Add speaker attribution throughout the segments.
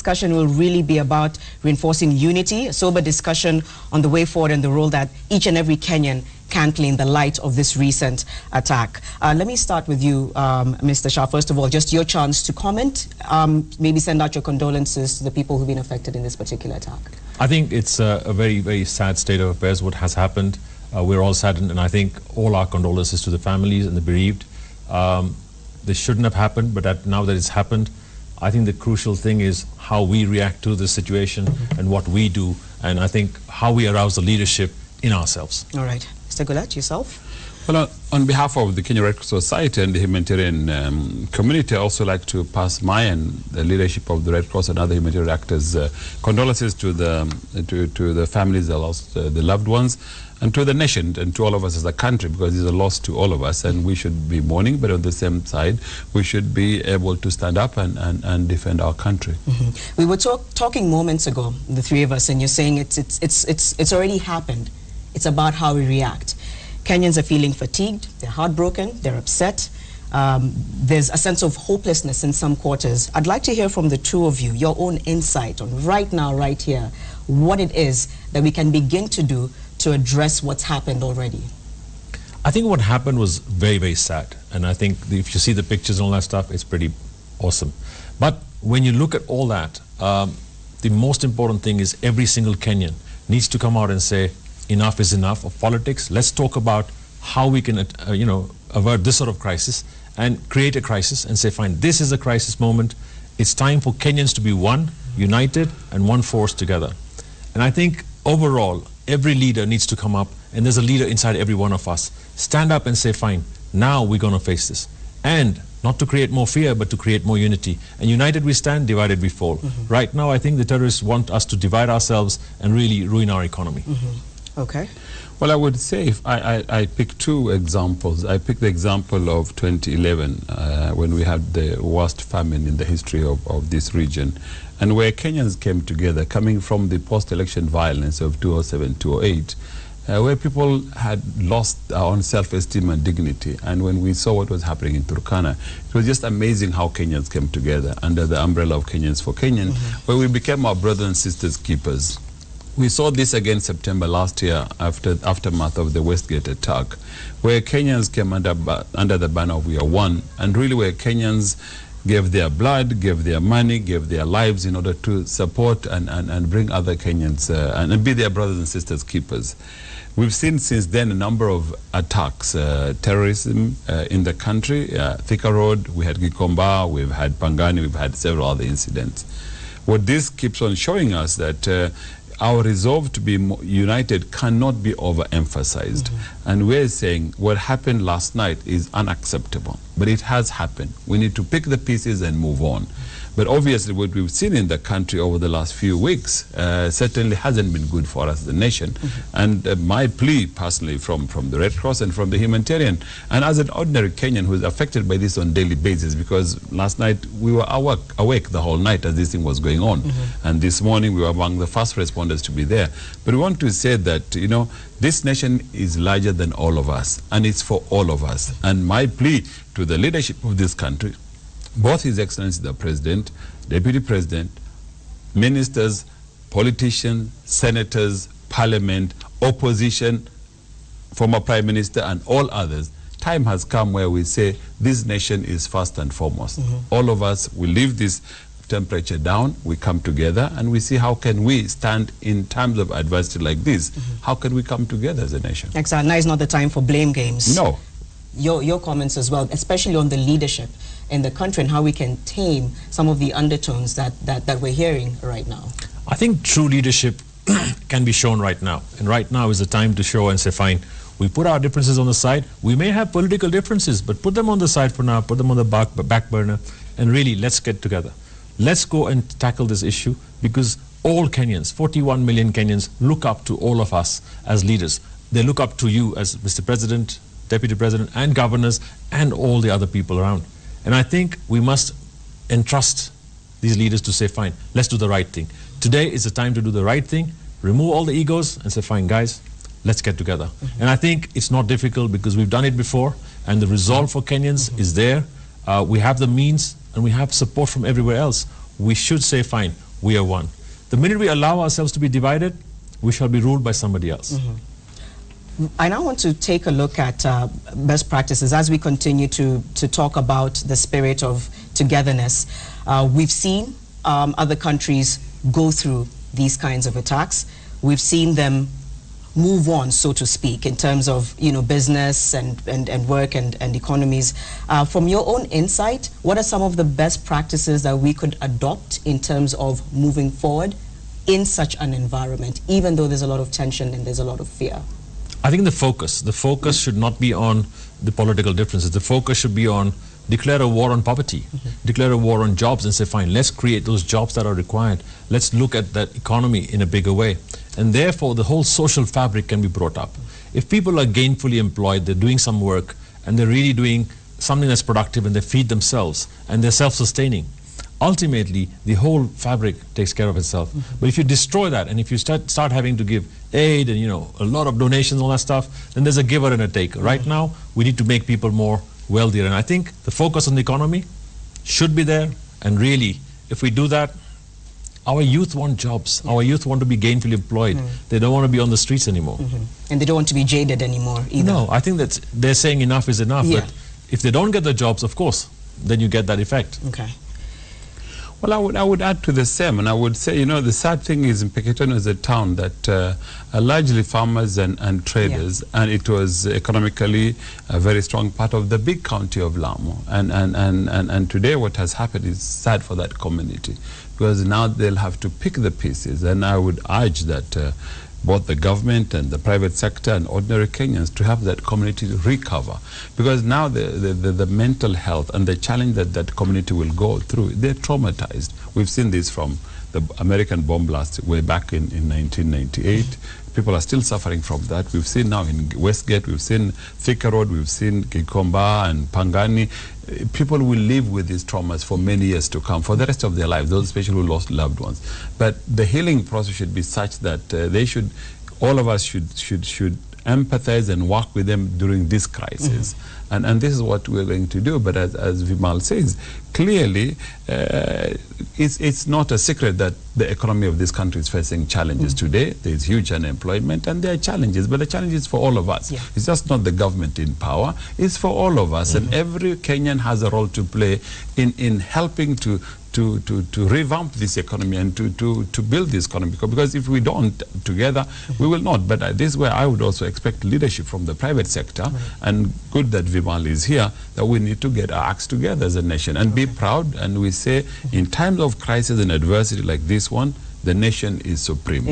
Speaker 1: discussion will really be about reinforcing unity, a sober discussion on the way forward and the role that each and every Kenyan can play in the light of this recent attack. Let me start with you, Mr. Shah. First of all, just your chance to comment, maybe send out your condolences to the people who've been affected in this particular attack. I think it's a very, very sad state of affairs, what has happened. We're all saddened, and I think all our condolences to the families and the bereaved. This shouldn't have happened, but now that it's happened, I think the crucial thing is how we react to this situation and what we do, and I think how we arouse the leadership in ourselves. All right. Mr. Gulat, yourself?
Speaker 2: Well, on behalf of the Kenya Red Cross Society and the humanitarian community, I also like to pass my and the leadership of the Red Cross and other humanitarian actors condolences to the families that lost the loved ones, and to the nation and to all of us as a country, because it's a loss to all of us, and we should be mourning, but on the same side, we should be able to stand up and defend our country.
Speaker 1: We were talking moments ago, the three of us, and you're saying it's already happened. It's about how we react. Kenyans are feeling fatigued, they're heartbroken, they're upset. There's a sense of hopelessness in some quarters. I'd like to hear from the two of you, your own insight on right now, right here, what it is that we can begin to do to address what's happened already.
Speaker 3: I think what happened was very, very sad. And I think if you see the pictures and all that stuff, it's pretty awesome. But when you look at all that, the most important thing is every single Kenyan needs to come out and say, enough is enough of politics. Let's talk about how we can, avert this sort of crisis and create a crisis and say, fine, this is a crisis moment. It's time for Kenyans to be one, united, and one force together. And I think overall, every leader needs to come up, and there's a leader inside every one of us. Stand up and say, fine, now we're going to face this. And not to create more fear, but to create more unity. And united we stand, divided we fall. Right now, I think the terrorists want us to divide ourselves and really ruin our economy.
Speaker 1: Okay.
Speaker 2: Well, I would say if I pick two examples. I pick the example of 2011 when we had the worst famine in the history of this region, and where Kenyans came together, coming from the post-election violence of 2007-2008, where people had lost their own self-esteem and dignity. And when we saw what was happening in Turkana, it was just amazing how Kenyans came together under the umbrella of Kenyans for Kenyan, where we became our brothers and sisters keepers. We saw this again September last year after the aftermath of the Westgate attack, where Kenyans came under the banner of We Are One, and really where Kenyans gave their blood, gave their money, gave their lives in order to support and bring other Kenyans and be their brothers and sisters keepers. We've seen since then a number of attacks, terrorism in the country. Thika Road, we had Gikomba, we've had Pangani, we've had several other incidents. What this keeps on showing us that our resolve to be united cannot be overemphasized. And we're saying what happened last night is unacceptable, but it has happened. We need to pick the pieces and move on. But obviously what we've seen in the country over the last few weeks certainly hasn't been good for us as a nation. And my plea personally from the Red Cross and from the Humanitarian, and as an ordinary Kenyan who is affected by this on a daily basis, because last night we were awake the whole night as this thing was going on. And this morning we were among the first responders to be there. But we want to say that, you know, this nation is larger than all of us, and it's for all of us. And my plea to the leadership of this country, both His Excellency the President, Deputy President, ministers, politicians, senators, parliament, opposition, former Prime Minister, and all others, time has come where we say this nation is first and foremost. All of us, we leave this temperature down, we come together, and we see how can we stand in times of adversity like this. How can we come together as a nation?
Speaker 1: Exactly. Now is not the time for blame games.
Speaker 2: No.
Speaker 1: Your comments as well, especially on the leadership in the country and how we can tame some of the undertones that we're hearing right now.
Speaker 3: I think true leadership can be shown right now. And right now is the time to show and say, fine, we put our differences on the side. We may have political differences, but put them on the side for now, put them on the back burner, and really let's get together. Let's go and tackle this issue, because all Kenyans, 41 million Kenyans, look up to all of us as leaders. They look up to you as Mr. President, Deputy President, and governors, and all the other people around. And I think we must entrust these leaders to say, fine, let's do the right thing. Today is the time to do the right thing, remove all the egos, and say, fine, guys, let's get together. And I think it's not difficult, because we've done it before, and the resolve for Kenyans is there. We have the means, and we have support from everywhere else. We should say, fine, we are one. The minute we allow ourselves to be divided, we shall be ruled by somebody else.
Speaker 1: I now want to take a look at best practices as we continue to talk about the spirit of togetherness. We've seen other countries go through these kinds of attacks. We've seen them move on, so to speak, in terms of, you know, business and work and economies. From your own insight, what are some of the best practices that we could adopt in terms of moving forward in such an environment, even though there's a lot of tension and there's a lot of fear?
Speaker 3: I think the focus should not be on the political differences. The focus should be on declare a war on poverty, declare a war on jobs and say, fine, let's create those jobs that are required. Let's look at that economy in a bigger way. And therefore, the whole social fabric can be brought up. If people are gainfully employed, they're doing some work, and they're really doing something that's productive, and they feed themselves, and they're self-sustaining, ultimately, the whole fabric takes care of itself. But if you destroy that, and if you start having to give aid and, you know, a lot of donations and all that stuff, then there's a giver and a taker. Right now, we need to make people more wealthier. And I think the focus on the economy should be there. And really, if we do that, our youth want jobs. Our youth want to be gainfully employed. They don't want to be on the streets anymore.
Speaker 1: And they don't want to be jaded anymore either.
Speaker 3: No, I think that they're saying enough is enough.
Speaker 1: Yeah.
Speaker 3: But if they don't get the jobs, of course, then you get that effect.
Speaker 1: Okay.
Speaker 2: Well, I would add to the same, and I would say, you know, the sad thing is Mpeketoni is a town that are largely farmers and traders, and it was economically a very strong part of the big county of Lamu. And today what has happened is sad for that community, because now they'll have to pick the pieces. And I would urge that both the government and the private sector and ordinary Kenyans to have that community recover, because now the mental health and the challenge that community will go through, they're traumatized. We've seen this from the American bomb blast way back in 1998. People are still suffering from that. We've seen now in Westgate, we've seen Thika Road, we've seen Kikomba and Pangani. People will live with these traumas for many years to come, for the rest of their lives, those especially who lost loved ones. But the healing process should be such that all of us should empathize and work with them during this crisis. And this is what we're going to do. But as Vimal says, clearly, it's not a secret that the economy of this country is facing challenges today. There's huge unemployment, and there are challenges, but the challenge is for all of us.
Speaker 1: Yeah.
Speaker 2: It's just not the government in power. It's for all of us, and every Kenyan has a role to play in helping to revamp this economy and to build this economy, because if we don't together, we will not. But this is where I would also expect leadership from the private sector, and good that Vimal is here, that we need to get our acts together as a nation and be proud. And we say, in times of crisis and adversity like this one, the nation is supreme.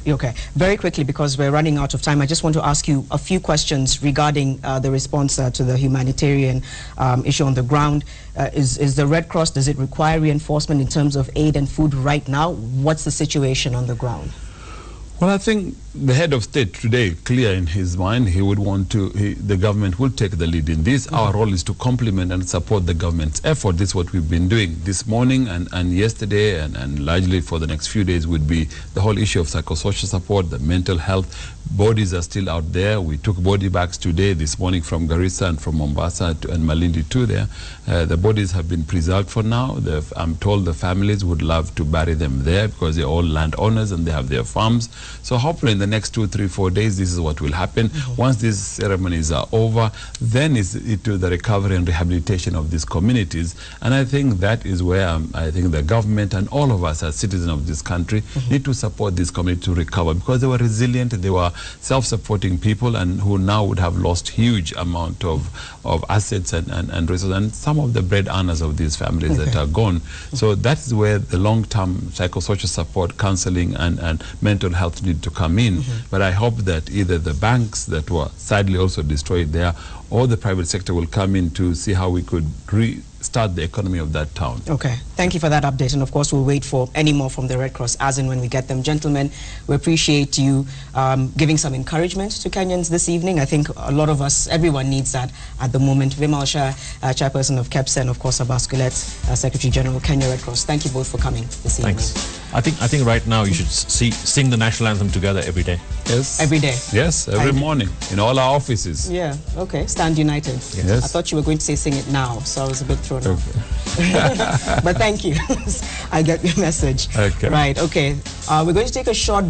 Speaker 1: Okay. Very quickly, because we're running out of time, I just want to ask you a few questions regarding the response to the humanitarian issue on the ground. Is the Red Cross, does it require reinforcement in terms of aid and food right now? What's the situation on the ground?
Speaker 2: Well, I think the head of state today, clear in his mind, he would want to, the government will take the lead in this. Our role is to complement and support the government's effort. This is what we've been doing this morning and yesterday, and largely for the next few days would be the whole issue of psychosocial support, the mental health. Bodies are still out there. We took body bags today, this morning, from Garissa and from Mombasa and Malindi too there. The bodies have been preserved for now. I'm told the families would love to bury them there, because they're all landowners and they have their farms. So hopefully in the next 2, 3, 4 days, this is what will happen. Once these ceremonies are over, then it's to the recovery and rehabilitation of these communities. And I think that is where I think the government and all of us as citizens of this country need to support this community to recover, because they were resilient, they were self-supporting people, and who now would have lost huge amount of assets and resources, and some of the bread earners of these families that are gone. So that is where the long-term psychosocial support, counseling and mental health need to come in. But I hope that either the banks that were sadly also destroyed there, or the private sector will come in to see how we could restart the economy of that town.
Speaker 1: Okay, thank you for that update, and of course we'll wait for any more from the Red Cross as and when we get them. Gentlemen, we appreciate you giving some encouragement to Kenyans this evening. I think a lot of us, everyone needs that at the moment. Vimal Shah, chairperson of KEPSA, and of course Abbas Gulet, Secretary General, Kenya Red Cross. Thank you both for coming this evening.
Speaker 3: Thanks. I think right now you should sing the national anthem together every day.
Speaker 2: Yes.
Speaker 1: Every day?
Speaker 2: Yes, every morning in all our offices.
Speaker 1: Yeah, okay. Stand united.
Speaker 2: Yes.
Speaker 1: I thought you were going to say sing it now, so I was a bit thrown off. But thank you. I get your message.
Speaker 2: Okay.
Speaker 1: Right, okay. We're going to take a short